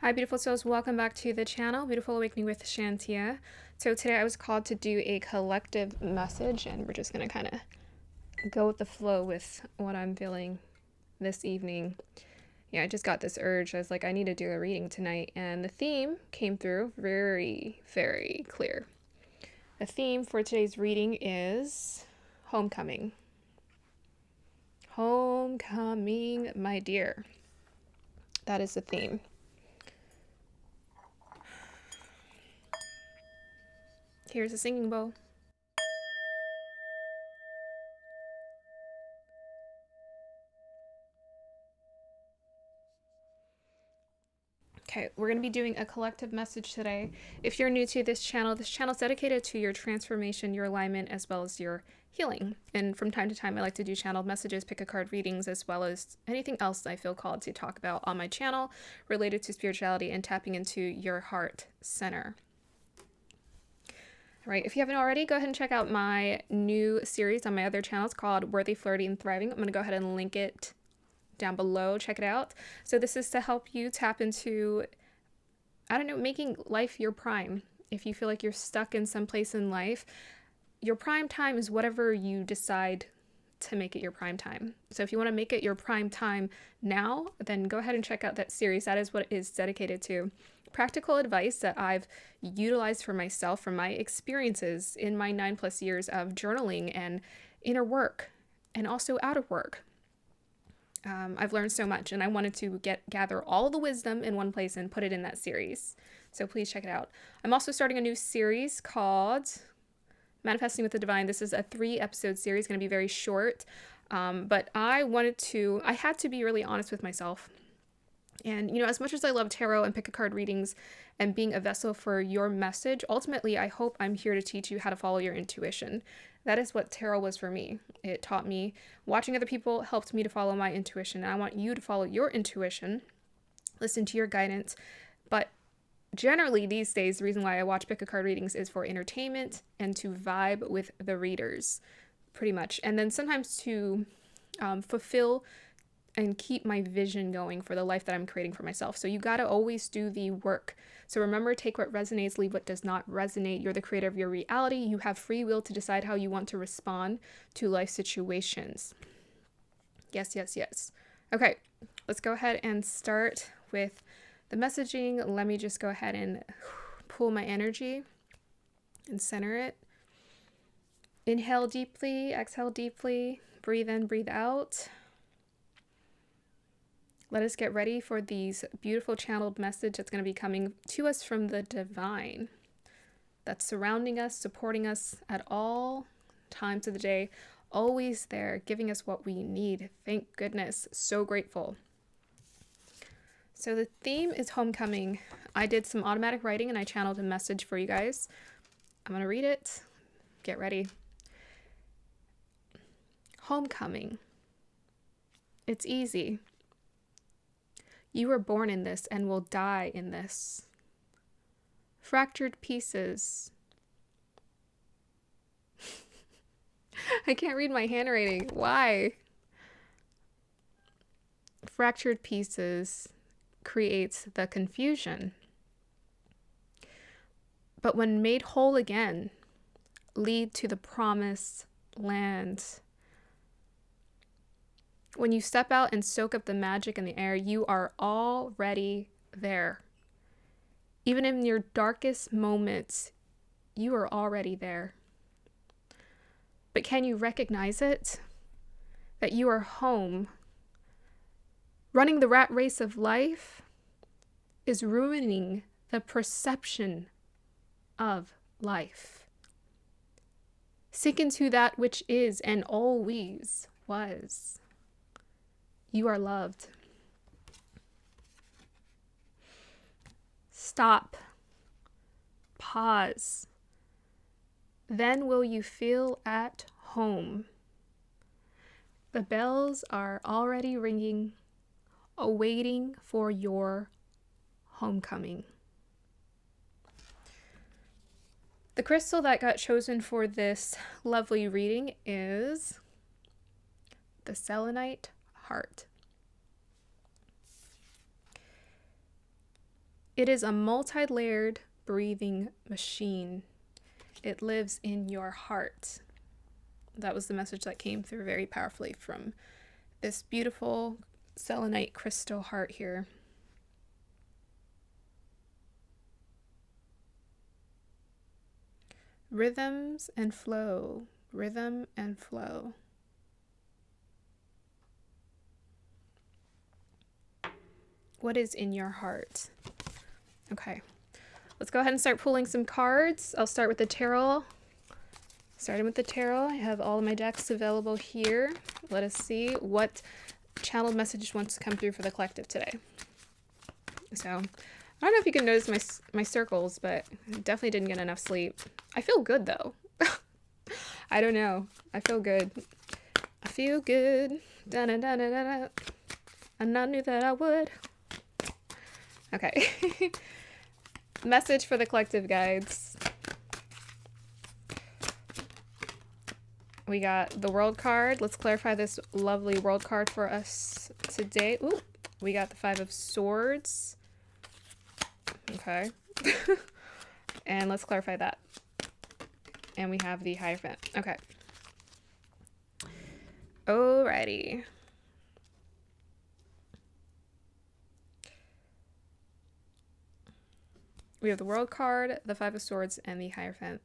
Hi beautiful souls, welcome back to the channel, Beautiful Awakening with Shantia. So today I was called to do a collective message, and we're just going to kind of go with the flow with what I'm feeling this evening. Yeah, I just got this urge. I was like, I need to do a reading tonight, and the theme came through very, very clear. The theme for today's reading is homecoming. Homecoming, my dear. That is the theme. Here's a singing bowl. Okay, we're going to be doing a collective message today. If you're new to this channel is dedicated to your transformation, your alignment, as well as your healing. And from time to time, I like to do channeled messages, pick a card readings, as well as anything else I feel called to talk about on my channel related to spirituality and tapping into your heart center. All right, if you haven't already, go ahead and check out my new series on my other channels called Worthy, Flirty, and Thriving. I'm going to go ahead and link it down below. Check it out. So this is to help you tap into, making life your prime. If you feel like you're stuck in some place in life, your prime time is whatever you decide to make it your prime time. So if you want to make it your prime time now, then go ahead and check out that series. That is what it is dedicated to. Practical advice that I've utilized for myself from my experiences in my 9+ years of journaling and inner work and also out of work. I've learned so much, and I wanted to gather all the wisdom in one place and put it in that series. So please check it out. I'm also starting a new series called Manifesting with the Divine. This is a 3-episode series, going to be very short. But I had to be really honest with myself. And, as much as I love tarot and pick a card readings and being a vessel for your message, ultimately, I hope I'm here to teach you how to follow your intuition. That is what tarot was for me. It taught me, watching other people helped me to follow my intuition. And I want you to follow your intuition, listen to your guidance. But generally these days, the reason why I watch pick a card readings is for entertainment and to vibe with the readers, pretty much. And then sometimes to fulfill and keep my vision going for the life that I'm creating for myself. So you got to always do the work. So remember, take what resonates, leave what does not resonate. You're the creator of your reality. You have free will to decide how you want to respond to life situations. Yes, yes, yes. Okay, let's go ahead and start with the messaging. Let me just go ahead and pull my energy and center it. Inhale deeply, exhale deeply, breathe in, breathe out. Let us get ready for these beautiful channeled message that's going to be coming to us from the divine that's surrounding us, supporting us at all times of the day, always there, giving us what we need. Thank goodness. So grateful. So the theme is homecoming. I did some automatic writing and I channeled a message for you guys. I'm going to read it. Get ready. Homecoming. It's easy. You were born in this and will die in this. Fractured pieces. I can't read my handwriting. Why? Fractured pieces creates the confusion. But when made whole again, lead to the promised land. When you step out and soak up the magic in the air, you are already there. Even in your darkest moments, you are already there. But can you recognize it? That you are home. Running the rat race of life is ruining the perception of life. Sink into that which is and always was. You are loved. Stop. Pause. Then will you feel at home. The bells are already ringing, awaiting for your homecoming. The crystal that got chosen for this lovely reading is the selenite heart. It is a multi-layered breathing machine. It lives in your heart. That was the message that came through very powerfully from this beautiful selenite crystal heart here. Rhythms and flow. Rhythm and flow. What is in your heart? Okay. Let's go ahead and start pulling some cards. I'll start with the tarot. Starting with the tarot, I have all of my decks available here. Let us see what channeled message wants to come through for the collective today. So, I don't know if you can notice my circles, but I definitely didn't get enough sleep. I feel good though. I don't know. I feel good. I feel good. Da da da da da. And I knew that I would. Okay. Message for the collective guides. We got the World card. Let's clarify this lovely World card for us today. Ooh, we got the 5 of Swords. Okay. And let's clarify that. And we have the Hierophant. Okay. Alrighty. We have the World card, the 5 of Swords, and the Hierophant.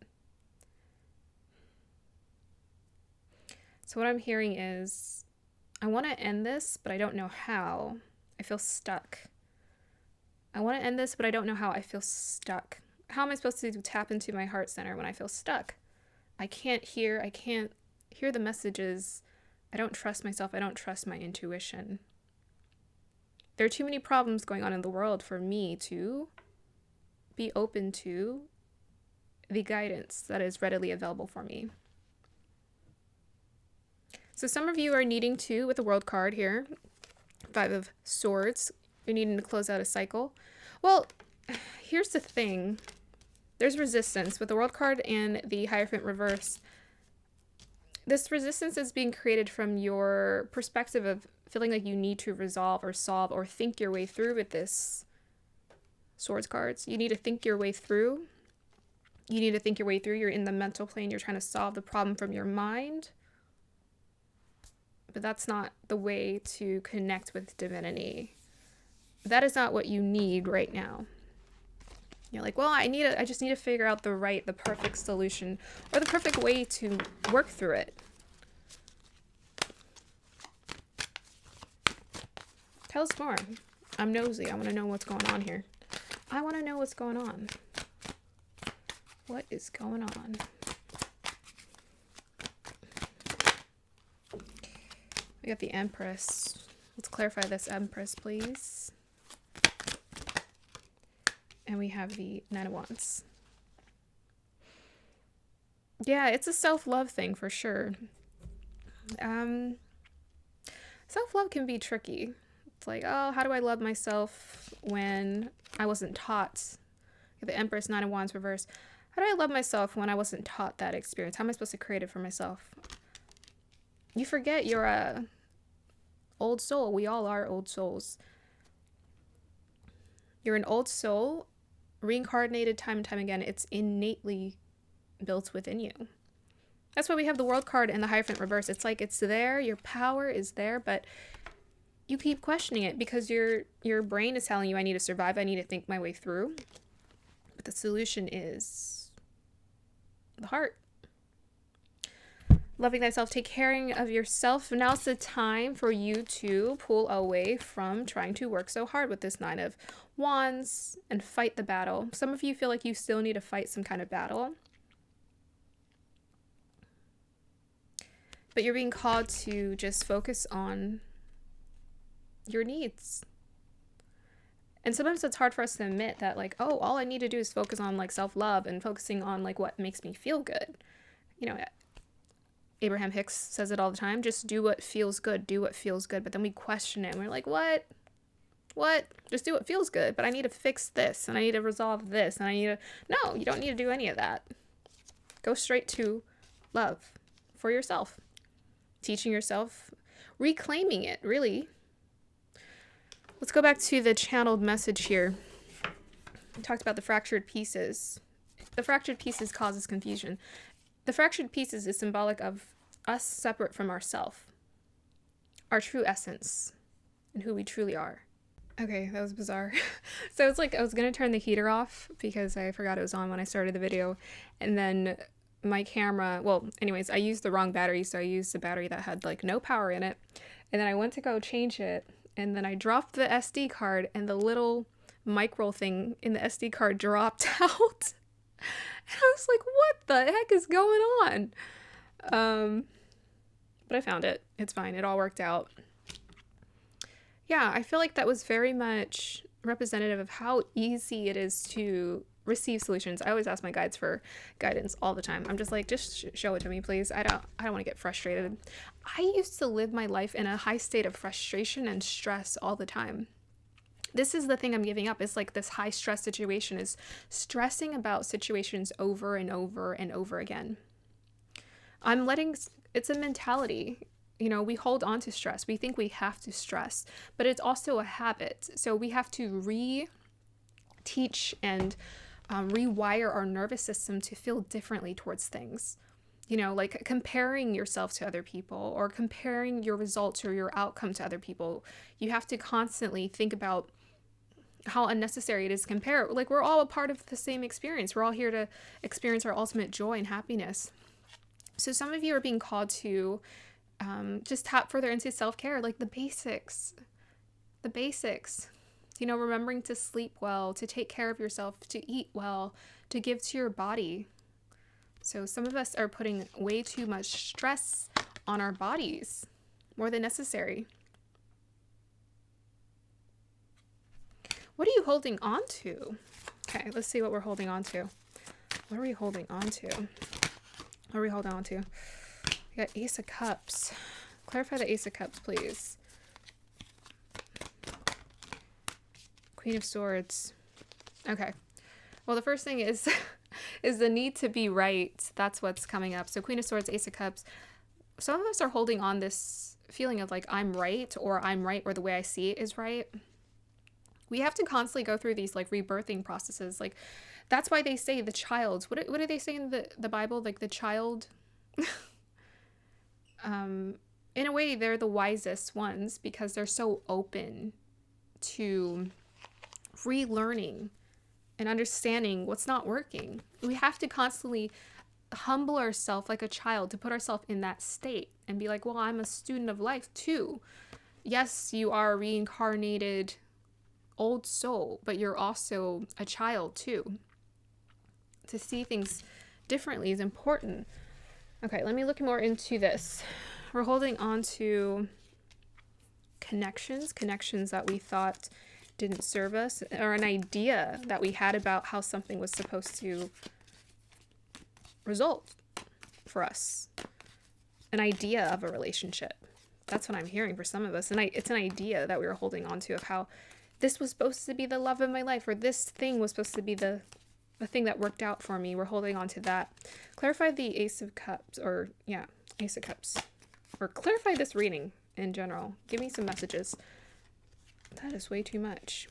So what I'm hearing is, I want to end this, but I don't know how. I feel stuck. I want to end this, but I don't know how. I feel stuck. How am I supposed to tap into my heart center when I feel stuck? I can't hear the messages. I don't trust myself. I don't trust my intuition. There are too many problems going on in the world for me to be open to the guidance that is readily available for me. So some of you are needing to, with the World card here, 5 of Swords, you're needing to close out a cycle. Well, here's the thing. There's resistance. With the World card and the Hierophant reverse, this resistance is being created from your perspective of feeling like you need to resolve or solve or think your way through with this Swords cards. You need to think your way through. You need to think your way through. You're in the mental plane. You're trying to solve the problem from your mind. But that's not the way to connect with divinity. That is not what you need right now. You're like, well, I just need to figure out the perfect solution or the perfect way to work through it. Tell us more. I'm nosy. I want to know what's going on here. I want to know what's going on. What is going on? We got the Empress. Let's clarify this Empress, please. And we have the 9 of Wands. Yeah, it's a self-love thing for sure. Self-love can be tricky. It's like, oh, how do I love myself when I wasn't taught? The Empress, 9 of Wands reverse. How do I love myself when I wasn't taught that experience? How am I supposed to create it for myself? You forget you're a old soul. We all are old souls. You're an old soul, reincarnated time and time again. It's innately built within you. That's why we have the World card and the Hierophant reverse. It's like it's there, your power is there, but you keep questioning it because your brain is telling you, I need to survive, I need to think my way through. But the solution is the heart. Loving thyself, take caring of yourself. Now's the time for you to pull away from trying to work so hard with this 9 of Wands and fight the battle. Some of you feel like you still need to fight some kind of battle. But you're being called to just focus on your needs. And sometimes it's hard for us to admit that, like, oh, all I need to do is focus on like self-love and focusing on like what makes me feel good. You know, Abraham Hicks says it all the time, just do what feels good, do what feels good. But then we question it and we're like, what? Just do what feels good, but I need to fix this and I need to resolve this and I need to, no, you don't need to do any of that. Go straight to love for yourself, teaching yourself, reclaiming it, really. Let's go back to the channeled message here. talked about the fractured pieces. The fractured pieces causes confusion. The fractured pieces is symbolic of us separate from ourself, our true essence, and who we truly are. Okay, that was bizarre. So it's like I was going to turn the heater off because I forgot it was on when I started the video. And then my camera, well, anyways, I used the wrong battery. So I used a battery that had like no power in it. And then I went to go change it. And then I dropped the SD card and the little micro thing in the SD card dropped out. And I was like, what the heck is going on? But I found it. It's fine. It all worked out. Yeah, I feel like that was very much representative of how easy it is to receive solutions. I always ask my guides for guidance all the time. I'm just like, just show it to me, please. I don't want to get frustrated. I used to live my life in a high state of frustration and stress all the time. This is the thing I'm giving up. It's like this high stress situation is stressing about situations over and over and over again. It's a mentality. You know, we hold on to stress. We think we have to stress, but it's also a habit. So we have to re-teach and rewire our nervous system to feel differently towards things. You know, like comparing yourself to other people or comparing your results or your outcome to other people. You have to constantly think about how unnecessary it is to compare. Like, we're all a part of the same experience. We're all here to experience our ultimate joy and happiness. So some of you are being called to just tap further into self-care, like the basics, you know, remembering to sleep well, to take care of yourself, to eat well, to give to your body. So some of us are putting way too much stress on our bodies, more than necessary. What are you holding on to? Okay, let's see what we're holding on to. What are we holding on to? What are we holding on to? We got Ace of Cups. Clarify the Ace of Cups, please. Queen of Swords. Okay. Well, the first thing is is the need to be right. That's what's coming up. So Queen of Swords, Ace of Cups. Some of us are holding on this feeling of like, I'm right, or the way I see it is right. We have to constantly go through these like rebirthing processes. Like, that's why they say the child. What do they say in the Bible? Like the child. In a way, they're the wisest ones because they're so open to relearning and understanding what's not working. We have to constantly humble ourselves like a child to put ourselves in that state and be like, well, I'm a student of life too. Yes, you are a reincarnated old soul, but you're also a child too. To see things differently is important. Okay, let me look more into this. We're holding on to connections that we thought didn't serve us, or an idea that we had about how something was supposed to result for us. An idea of a relationship. That's what I'm hearing for some of us. And it's an idea that we were holding on to of how this was supposed to be the love of my life, or this thing was supposed to be the thing that worked out for me. We're holding on to that. Clarify the Ace of Cups, or yeah, Ace of Cups. Or clarify this reading in general. Give me some messages. That is way too much.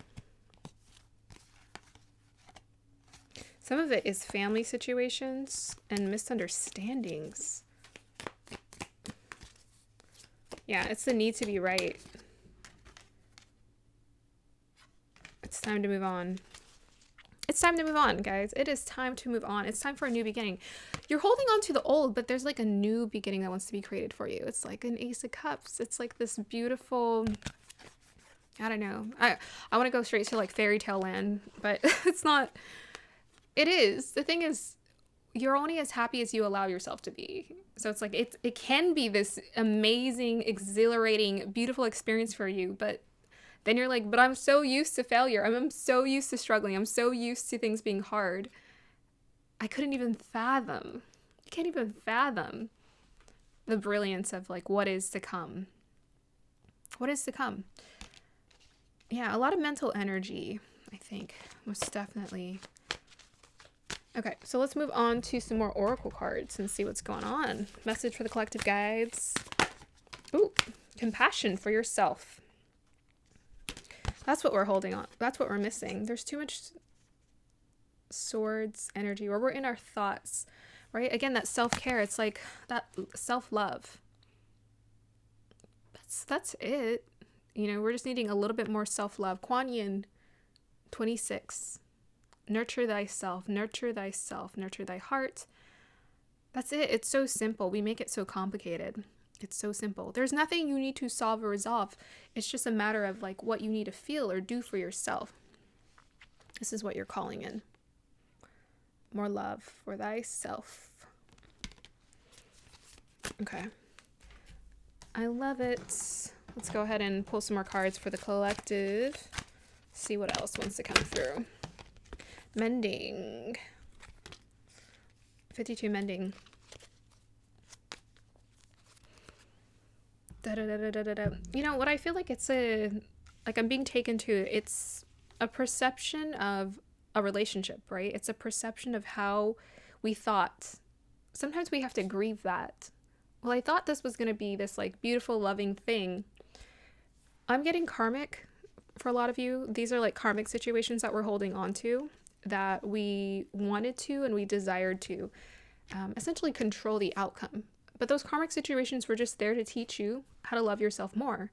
Some of it is family situations and misunderstandings. Yeah, it's the need to be right. It's time to move on. It's time to move on, guys. It is time to move on. It's time for a new beginning. You're holding on to the old, but there's like a new beginning that wants to be created for you. It's like an Ace of Cups. It's like this beautiful, I don't know. I want to go straight to like fairy tale land, but it's not. It is. The thing is, you're only as happy as you allow yourself to be. So it's like, it can be this amazing, exhilarating, beautiful experience for you, but then you're like, but I'm so used to failure. I'm so used to struggling. I'm so used to things being hard. I couldn't even fathom. You can't even fathom the brilliance of like what is to come. What is to come? Yeah, a lot of mental energy, I think, most definitely. Okay, so let's move on to some more oracle cards and see what's going on. Message for the collective guides. Ooh, compassion for yourself. That's what we're holding on. That's what we're missing. There's too much Swords energy, where we're in our thoughts, right? Again, that self-care, it's like that self-love. That's it. You know, we're just needing a little bit more self-love. Kuan Yin 26. Nurture thyself, nurture thyself, nurture thy heart. That's it. It's so simple. We make it so complicated. It's so simple. There's nothing you need to solve or resolve. It's just a matter of like what you need to feel or do for yourself. This is what you're calling in. More love for thyself. Okay. I love it. Let's go ahead and pull some more cards for the collective. See what else wants to come through. Mending. 52 mending. You know what I feel like it's like I'm being taken to, it's a perception of a relationship, right? It's a perception of how we thought. Sometimes we have to grieve that. Well, I thought this was going to be this like beautiful, loving thing. I'm getting karmic for a lot of you. These are like karmic situations that we're holding on to, that we wanted to and we desired to essentially control the outcome. But those karmic situations were just there to teach you how to love yourself more,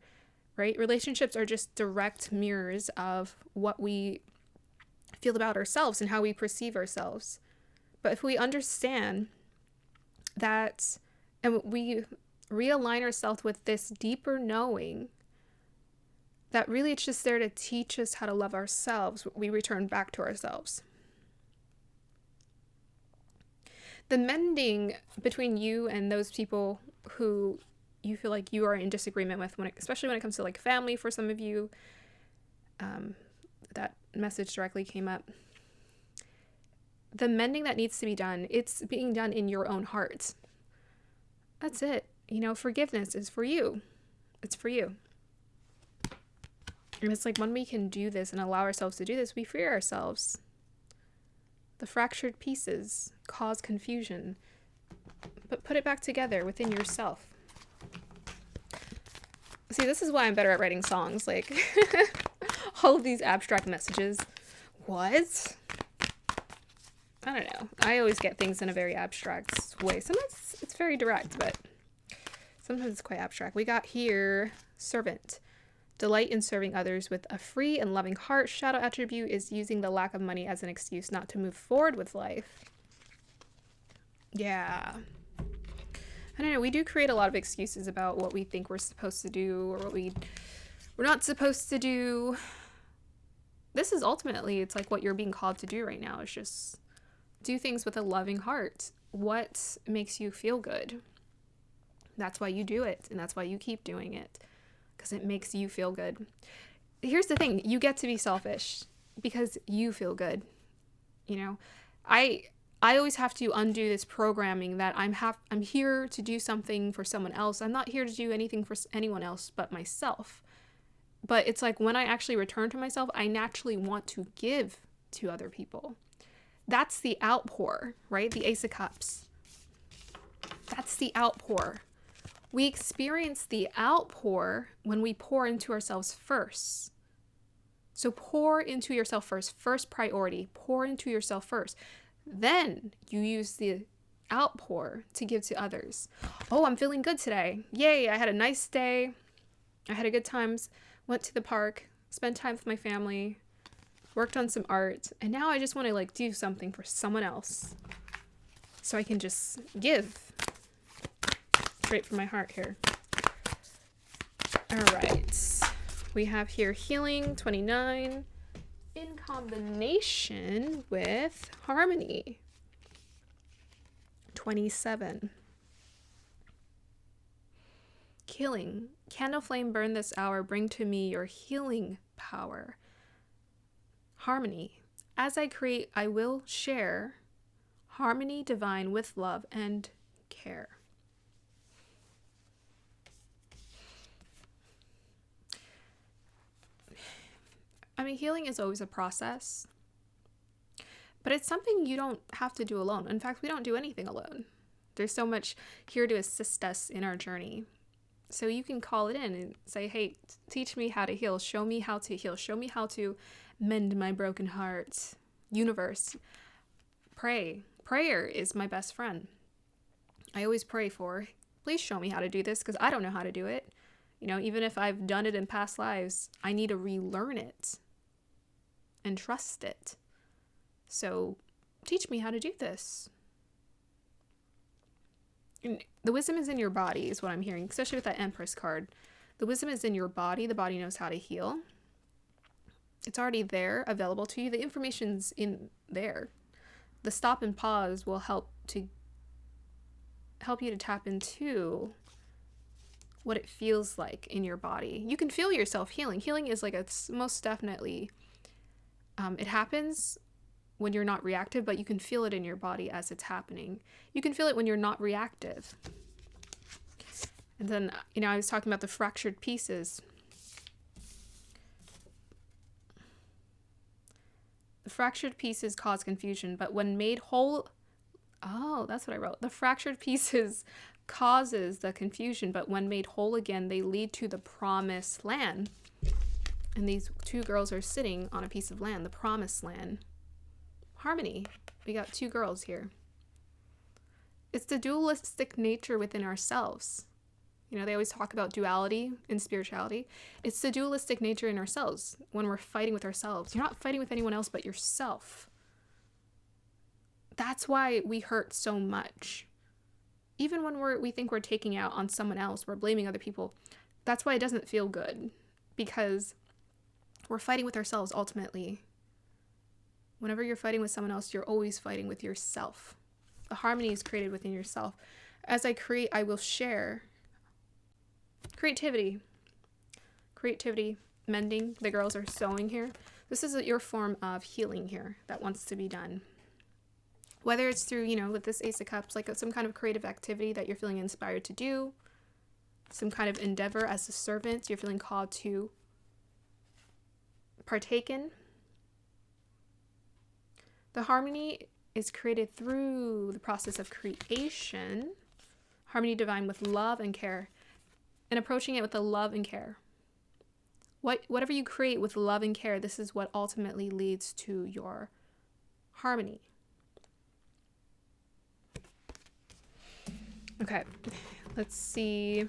right? Relationships are just direct mirrors of what we feel about ourselves and how we perceive ourselves. But if we understand that and we realign ourselves with this deeper knowing that really it's just there to teach us how to love ourselves, we return back to ourselves. The mending between you and those people who you feel like you are in disagreement with, especially when it comes to like family for some of you, that message directly came up. The mending that needs to be done, it's being done in your own heart. That's it. You know, forgiveness is for you. It's for you. And it's like when we can do this and allow ourselves to do this, we free ourselves. The fractured pieces cause confusion, but put it back together within yourself. See, this is why I'm better at writing songs. Like, all of these abstract messages. What? I don't know. I always get things in a very abstract way. Sometimes it's very direct, but sometimes it's quite abstract. We got here, servant. Delight in serving others with a free and loving heart. Shadow attribute is using the lack of money as an excuse not to move forward with life. Yeah. I don't know. We do create a lot of excuses about what we think we're supposed to do or what we're not supposed to do. This is ultimately, it's like what you're being called to do right now. Is just do things with a loving heart. What makes you feel good? That's why you do it. And that's why you keep doing it. Because it makes you feel good. Here's the thing. You get to be selfish because you feel good. You know, I always have to undo this programming that I'm here to do something for someone else. I'm not here to do anything for anyone else but myself. But it's like when I actually return to myself, I naturally want to give to other people. That's the outpour, right? The Ace of Cups. That's the outpour. We experience the outpour when we pour into ourselves first. So pour into yourself first. First priority, pour into yourself first. Then you use the outpour to give to others. Oh, I'm feeling good today. Yay, I had a nice day. I had a good time. Went to the park, spent time with my family, worked on some art, and now I just want to like do something for someone else. So I can just give. Straight from my heart here. All right. We have here healing 29 in combination with harmony 27. Killing. Candle flame burn this hour. Bring to me your healing power. Harmony. As I create, I will share harmony divine with love and care. I mean, healing is always a process, but it's something you don't have to do alone. In fact, we don't do anything alone. There's so much here to assist us in our journey. So you can call it in and say, hey, teach me how to heal. Show me how to heal. Show me how to mend my broken heart. Universe, pray. Prayer is my best friend. I always pray for, please show me how to do this, because I don't know how to do it. You know, even if I've done it in past lives, I need to relearn it and trust it. So teach me how to do this. And the wisdom is in your body is what I'm hearing, especially with that Empress card. The wisdom is in your body. The body knows how to heal. It's already there, available to you. The information's in there. The stop and pause will help you to tap into what it feels like in your body. You can feel yourself healing. Healing is like, it's most definitely, it happens when you're not reactive, but you can feel it in your body as it's happening. You can feel it when you're not reactive. And then, you know, I was talking about the fractured pieces. The fractured pieces cause confusion, but when made whole, oh, that's what I wrote. The fractured pieces causes the confusion, but when made whole again, they lead to the promised land. And these two girls are sitting on a piece of land, the promised land. Harmony. We got two girls here. It's the dualistic nature within ourselves. You know, they always talk about duality in spirituality. It's the dualistic nature in ourselves when we're fighting with ourselves. You're not fighting with anyone else but yourself. That's why we hurt so much. Even when we think we're taking out on someone else, we're blaming other people. That's why it doesn't feel good, because we're fighting with ourselves ultimately. Whenever you're fighting with someone else, you're always fighting with yourself. The harmony is created within yourself. As I create, I will share. Creativity, mending. The girls are sewing here. This is your form of healing here that wants to be done. Whether it's through, you know, with this Ace of Cups, like some kind of creative activity that you're feeling inspired to do, some kind of endeavor as a servant you're feeling called to partake in. The harmony is created through the process of creation. Harmony divine with love and care. And approaching it with the love and care. Whatever you create with love and care, this is what ultimately leads to your harmony. Okay, let's see.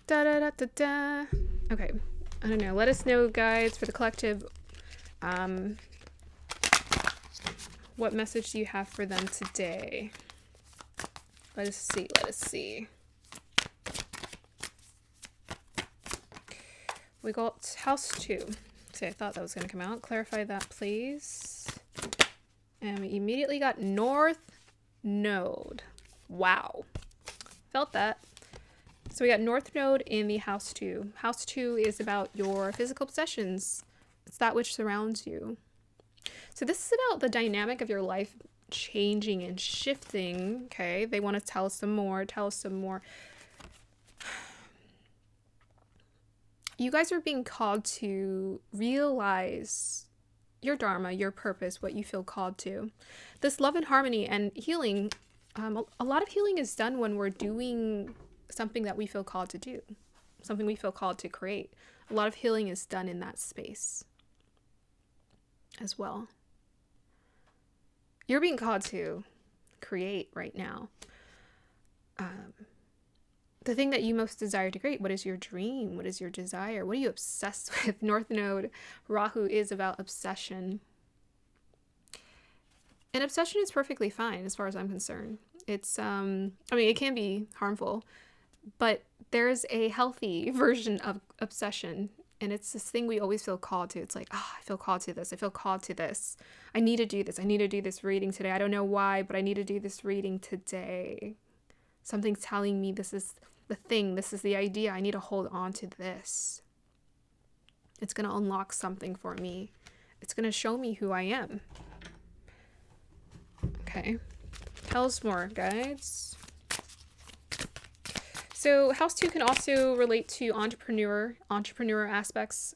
Okay, I don't know. Let us know, guys, for the collective. What message do you have for them today? Let us see. We got house 2. See, I thought that was going to come out. Clarify that, please. And we immediately got North Node. Wow. Felt that. So we got North Node in the house 2. House 2 is about your physical possessions. It's that which surrounds you. So this is about the dynamic of your life changing and shifting. Okay, they want to tell us some more. You guys are being called to realize your dharma, your purpose, what you feel called to. This love and harmony and healing, a lot of healing is done when we're doing something that we feel called to do, something we feel called to create. A lot of healing is done in that space as well. You're being called to create right now. The thing that you most desire to create. What is your dream? What is your desire? What are you obsessed with? North Node, Rahu is about obsession. And obsession is perfectly fine as far as I'm concerned. It's, I mean, it can be harmful, but there's a healthy version of obsession. And it's this thing we always feel called to. It's like, I feel called to this. I feel called to this. I need to do this. I need to do this reading today. I don't know why, but I need to do this reading today. Something's telling me this is the thing. This is the idea. I need to hold on to this. It's going to unlock something for me. It's going to show me who I am. Okay. Tell us more, guys. So house 2 can also relate to entrepreneur aspects.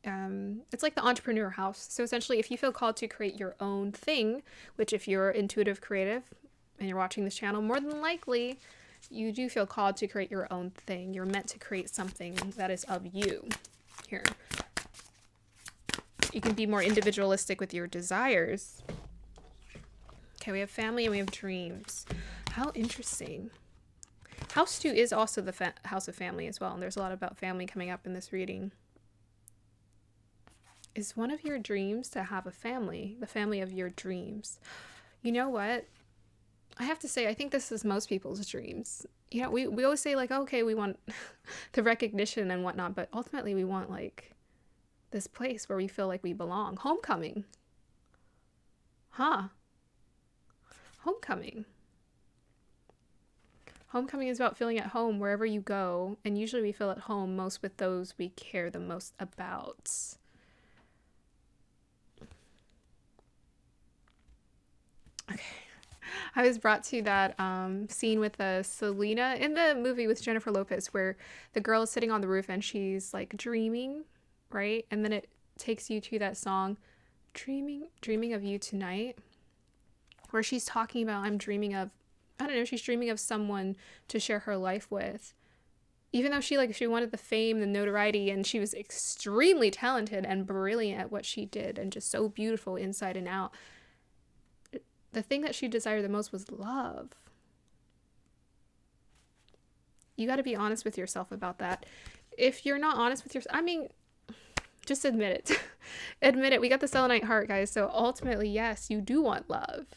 It's like the entrepreneur house. So essentially, if you feel called to create your own thing, which if you're intuitive creative and you're watching this channel, more than likely you do feel called to create your own thing. You're meant to create something that is of you. Here. You can be more individualistic with your desires. Okay, we have family and we have dreams. How interesting. House 2 is also the house of family as well. And there's a lot about family coming up in this reading. Is one of your dreams to have a family? The family of your dreams. You know what? I have to say, I think this is most people's dreams. You know, we always say like, okay, we want the recognition and whatnot, but ultimately we want like this place where we feel like we belong. Homecoming. Huh. Homecoming. Homecoming is about feeling at home wherever you go, and usually we feel at home most with those we care the most about. Okay. I was brought to that scene with Selena in the movie with Jennifer Lopez where the girl is sitting on the roof and she's like dreaming, right? And then it takes you to that song, Dreaming of You Tonight, where she's talking about, I'm dreaming of, I don't know, she's dreaming of someone to share her life with. Even though she wanted the fame, the notoriety, and she was extremely talented and brilliant at what she did and just so beautiful inside and out. The thing that she desired the most was love. You got to be honest with yourself about that. If you're not honest with yourself, I mean, just admit it. Admit it. We got the selenite heart, guys. So ultimately, yes, you do want love.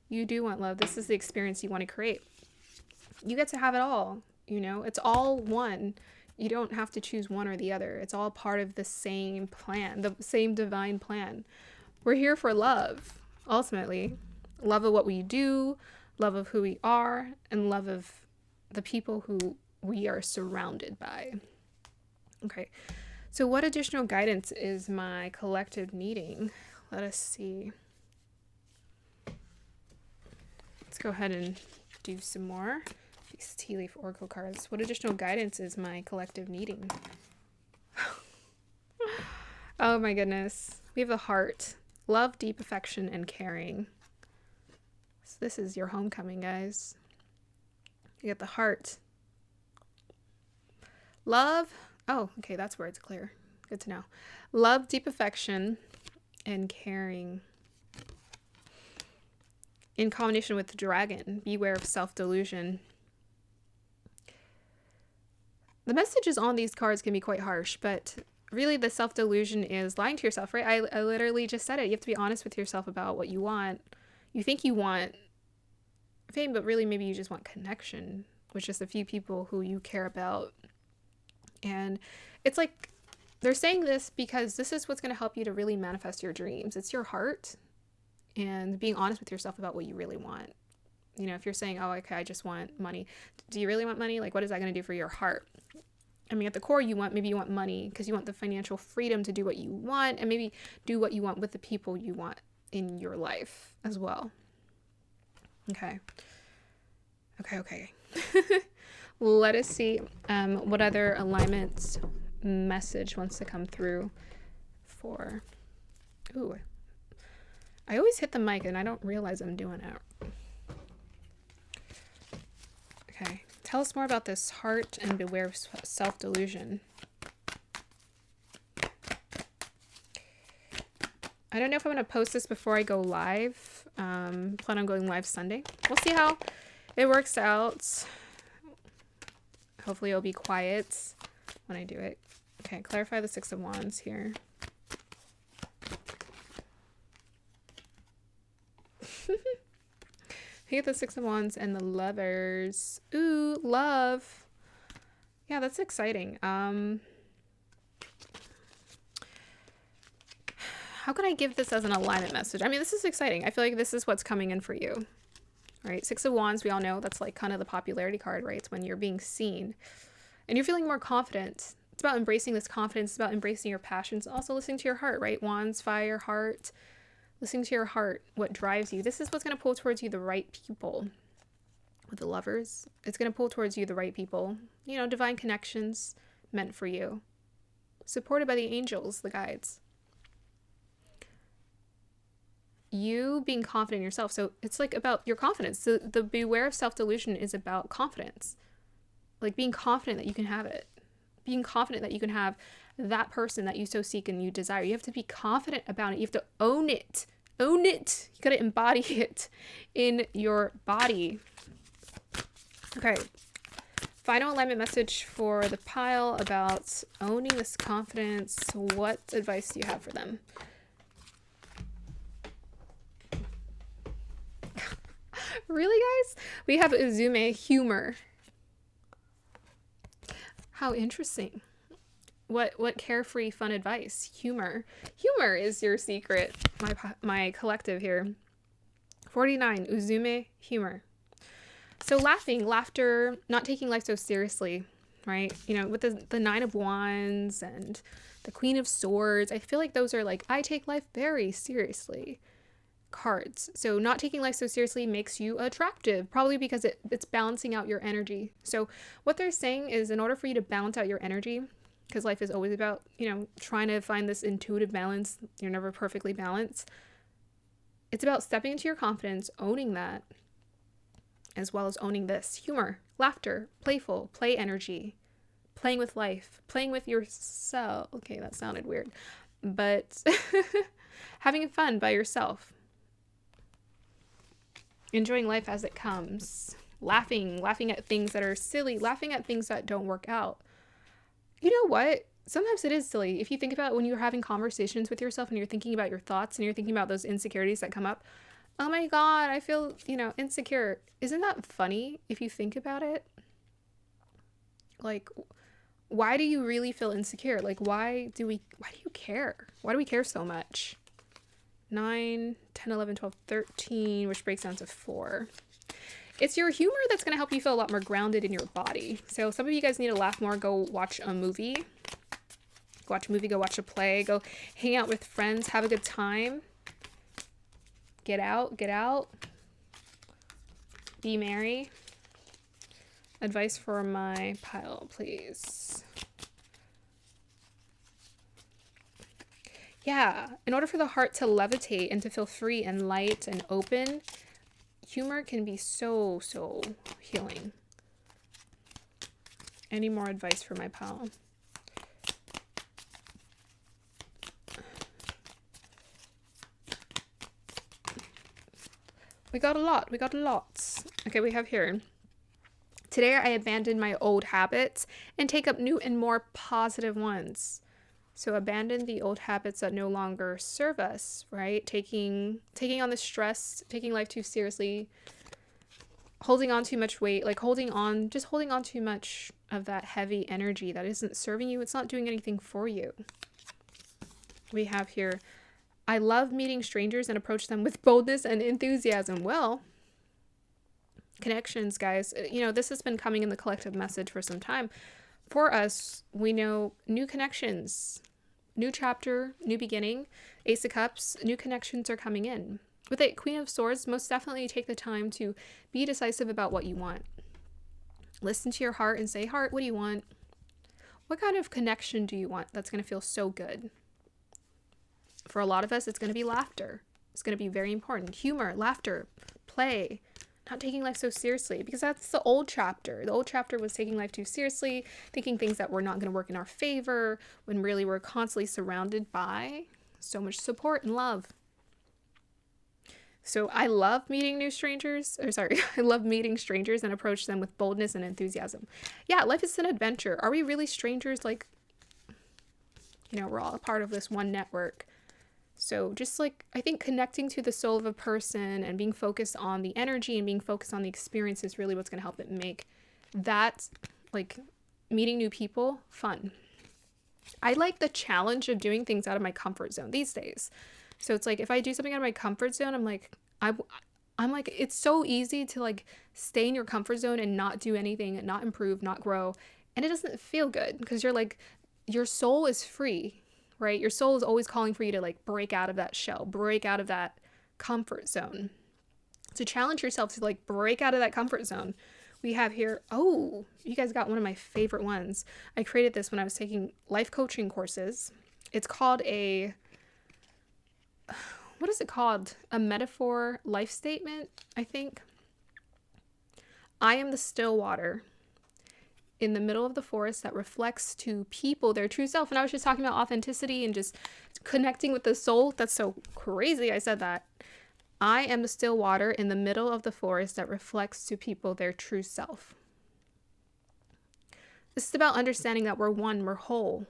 You do want love. This is the experience you want to create. You get to have it all. You know, it's all one. You don't have to choose one or the other. It's all part of the same plan, the same divine plan. We're here for love, ultimately. Love of what we do, love of who we are, and love of the people who we are surrounded by. Okay, so what additional guidance is my collective needing? Let us see. Let's go ahead and do some more. These tea leaf oracle cards. What additional guidance is my collective needing? Oh my goodness. We have the heart. Love, deep affection, and caring. So this is your homecoming, guys. You get the heart. Love. Oh, okay, that's where it's clear. Good to know. Love, deep affection, and caring. In combination with the dragon, beware of self-delusion. The messages on these cards can be quite harsh, but really the self-delusion is lying to yourself, right? I literally just said it. You have to be honest with yourself about what you want. You think you want fame, but really maybe you just want connection with just a few people who you care about. And it's like they're saying this because this is what's going to help you to really manifest your dreams. It's your heart and being honest with yourself about what you really want. You know, if you're saying, oh, okay, I just want money. Do you really want money? Like, what is that going to do for your heart? I mean, at the core, maybe you want money because you want the financial freedom to do what you want and maybe do what you want with the people you want in your life as well. Okay. Let us see what other alignment message wants to come through for... Ooh. I always hit the mic and I don't realize I'm doing it. Okay. Tell us more about this heart and beware of self-delusion. I don't know if I'm going to post this before I go live. Plan on going live Sunday. We'll see how it works out. Hopefully it'll be quiet when I do it. Okay, clarify the Six of Wands here. Here the Six of Wands and the Lovers. Ooh, love. Yeah, that's exciting. How can I give this as an alignment message? I mean, this is exciting. I feel like this is what's coming in for you, right? Six of Wands, we all know that's like kind of the popularity card, right? It's when you're being seen and you're feeling more confident. It's about embracing this confidence. It's about embracing your passions. Also listening to your heart, right? Wands, fire, heart. Listening to your heart, what drives you. This is what's going to pull towards you the right people. With the Lovers, it's going to pull towards you the right people. You know, divine connections meant for you. Supported by the angels, the guides. You being confident in yourself. So it's like about your confidence. The beware of self-delusion is about confidence. Like being confident that you can have it. Being confident that you can have that person that you so seek and you desire. You have to be confident about it. You have to own it. Own it. You got to embody it in your body. Okay. Final alignment message for the pile about owning this confidence. What advice do you have for them? Really, guys? We have Uzume, humor. How interesting. What carefree fun advice. Humor is your secret. My collective here. 49, Uzume, humor. So laughter, not taking life so seriously, right? You know, with the 9 of Wands and the Queen of Swords, I feel like those are like, I take life very seriously cards. So not taking life so seriously makes you attractive, probably because it's balancing out your energy. So what they're saying is, in order for you to balance out your energy, because life is always about, you know, trying to find this intuitive balance. You're never perfectly balanced. It's about stepping into your confidence, owning that, as well as owning this. Humor, laughter, playful, play energy, playing with life, playing with yourself. Okay, that sounded weird. But having fun by yourself. Enjoying life as it comes. Laughing at things that are silly, laughing at things that don't work out. You know what? Sometimes it is silly. If you think about when you're having conversations with yourself and you're thinking about your thoughts and you're thinking about those insecurities that come up. Oh my God, I feel, you know, insecure. Isn't that funny if you think about it? Like, why do you really feel insecure? Like, why do you care? Why do we care so much? 9, 10, 11, 12, 13, which breaks down to 4. It's your humor that's going to help you feel a lot more grounded in your body. So some of you guys need to laugh more. Go watch a movie. Go watch a movie. Go watch a play. Go hang out with friends. Have a good time. Get out. Be merry. Advice for my pile, please. Yeah, in order for the heart to levitate and to feel free and light and open, humor can be so healing. Any more advice for my pal? We got a lot. Okay, we have here. Today I abandoned my old habits and take up new and more positive ones. So abandon the old habits that no longer serve us, right? Taking on the stress, taking life too seriously, holding on too much weight, like holding on too much of that heavy energy that isn't serving you. It's not doing anything for you. We have here, I love meeting strangers and approach them with boldness and enthusiasm. Well, connections, guys. You know, this has been coming in the collective message for some time. For us, we know new connections, new chapter, new beginning. Ace of Cups, new connections are coming in. With it, Queen of Swords, most definitely take the time to be decisive about what you want. Listen to your heart and say, heart, what do you want? What kind of connection do you want that's going to feel so good? For a lot of us, it's going to be laughter. It's going to be very important. Humor, laughter, play, not taking life so seriously, because that's the old chapter. The old chapter was taking life too seriously, thinking things that were not going to work in our favor, when really we're constantly surrounded by so much support and love. So I love meeting strangers and approach them with boldness and enthusiasm. Yeah, life is an adventure. Are we really strangers? Like, you know, we're all a part of this one network. So just like, I think connecting to the soul of a person and being focused on the energy and being focused on the experience is really what's going to help it make that, like, meeting new people fun. I like the challenge of doing things out of my comfort zone these days. So it's like, if I do something out of my comfort zone, I'm like, it's so easy to like stay in your comfort zone and not do anything and not improve, not grow. And it doesn't feel good because you're like, your soul is free, right? Your soul is always calling for you to like break out of that shell, break out of that comfort zone. So challenge yourself to like break out of that comfort zone. We have here, oh, you guys got one of my favorite ones. I created this when I was taking life coaching courses. It's called what is it called? A metaphor life statement, I think. I am the still water. in the middle of the forest that reflects to people their true self. And I was just talking about authenticity and just connecting with the soul. That's so crazy I said that. I am the still water in the middle of the forest that reflects to people their true self. This is about understanding that we're one, we're whole.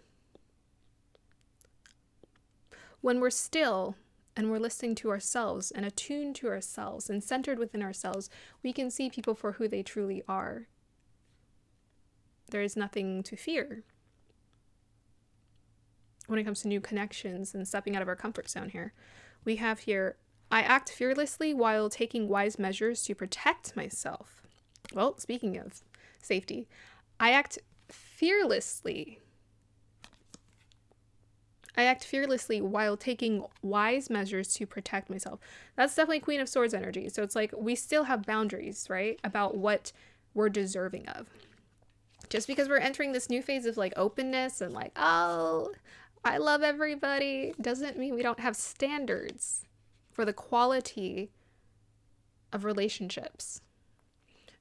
When we're still and we're listening to ourselves and attuned to ourselves and centered within ourselves, we can see people for who they truly are. There is nothing to fear when it comes to new connections and stepping out of our comfort zone here. We have here, I act fearlessly while taking wise measures to protect myself. Well, speaking of safety, I act fearlessly. I act fearlessly while taking wise measures to protect myself. That's definitely Queen of Swords energy. So it's like we still have boundaries, right? About what we're deserving of. Just because we're entering this new phase of like openness and like, oh, I love everybody, doesn't mean we don't have standards for the quality of relationships.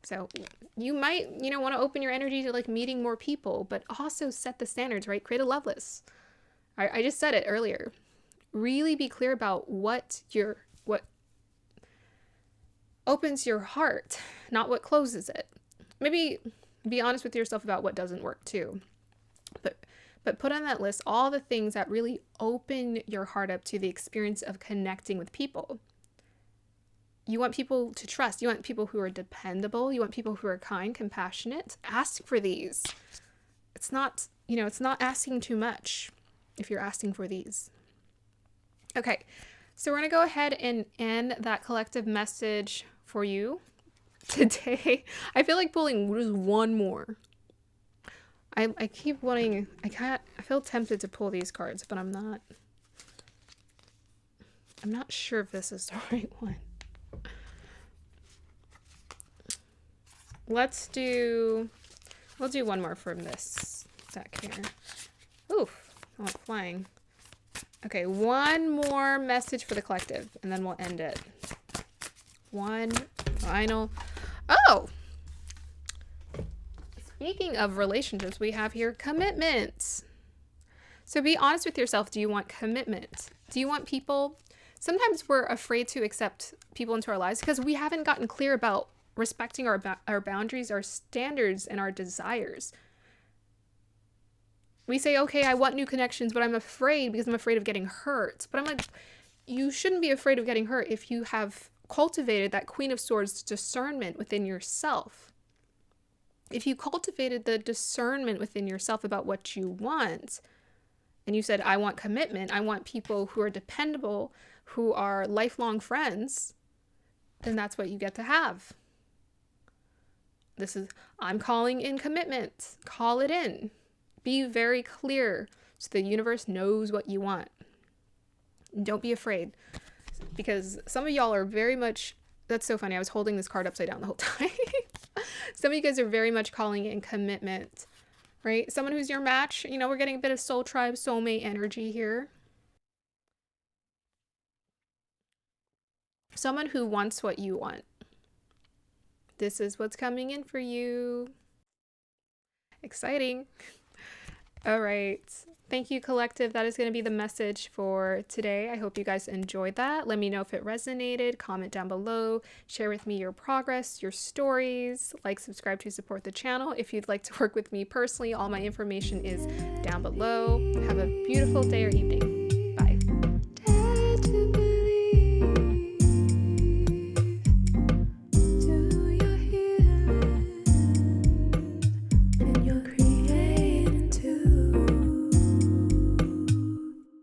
So you might, want to open your energy to like meeting more people, but also set the standards, right? Create a love list. I just said it earlier. Really be clear about what opens your heart, not what closes it. Maybe be honest with yourself about what doesn't work too. But put on that list all the things that really open your heart up to the experience of connecting with people. You want people to trust. You want people who are dependable. You want people who are kind, compassionate. Ask for these. It's not asking too much if you're asking for these. Okay, so we're going to go ahead and end that collective message for you today. I feel like pulling just one more. I keep wanting, I feel tempted to pull these cards, but I'm not sure if this is the right one. We'll do one more from this deck here. Oof, I went flying. Okay, one more message for the collective, and then we'll end it. One final. Oh! Speaking of relationships, we have here commitment. So be honest with yourself. Do you want commitment? Do you want people? Sometimes we're afraid to accept people into our lives because we haven't gotten clear about respecting our boundaries, our standards, and our desires. We say, okay, I want new connections, but I'm afraid because I'm afraid of getting hurt. But I'm like, you shouldn't be afraid of getting hurt if you have cultivated that Queen of Swords discernment within yourself. If you cultivated the discernment within yourself about what you want, and you said, I want commitment, I want people who are dependable, who are lifelong friends, then that's what you get to have. I'm calling in commitment. Call it in. Be very clear so the universe knows what you want. And don't be afraid, because some of y'all are very much, that's so funny. I was holding this card upside down the whole time. Some of you guys are very much calling in commitment, right? Someone who's your match, we're getting a bit of soul tribe, soulmate energy here. Someone who wants what you want. This is what's coming in for you. Exciting. All right. Thank you, collective. That is going to be the message for today. I hope you guys enjoyed that. Let me know if it resonated. Comment down below. Share with me your progress, your stories. Like, subscribe to support the channel. If you'd like to work with me personally, all my information is down below. Have a beautiful day or evening.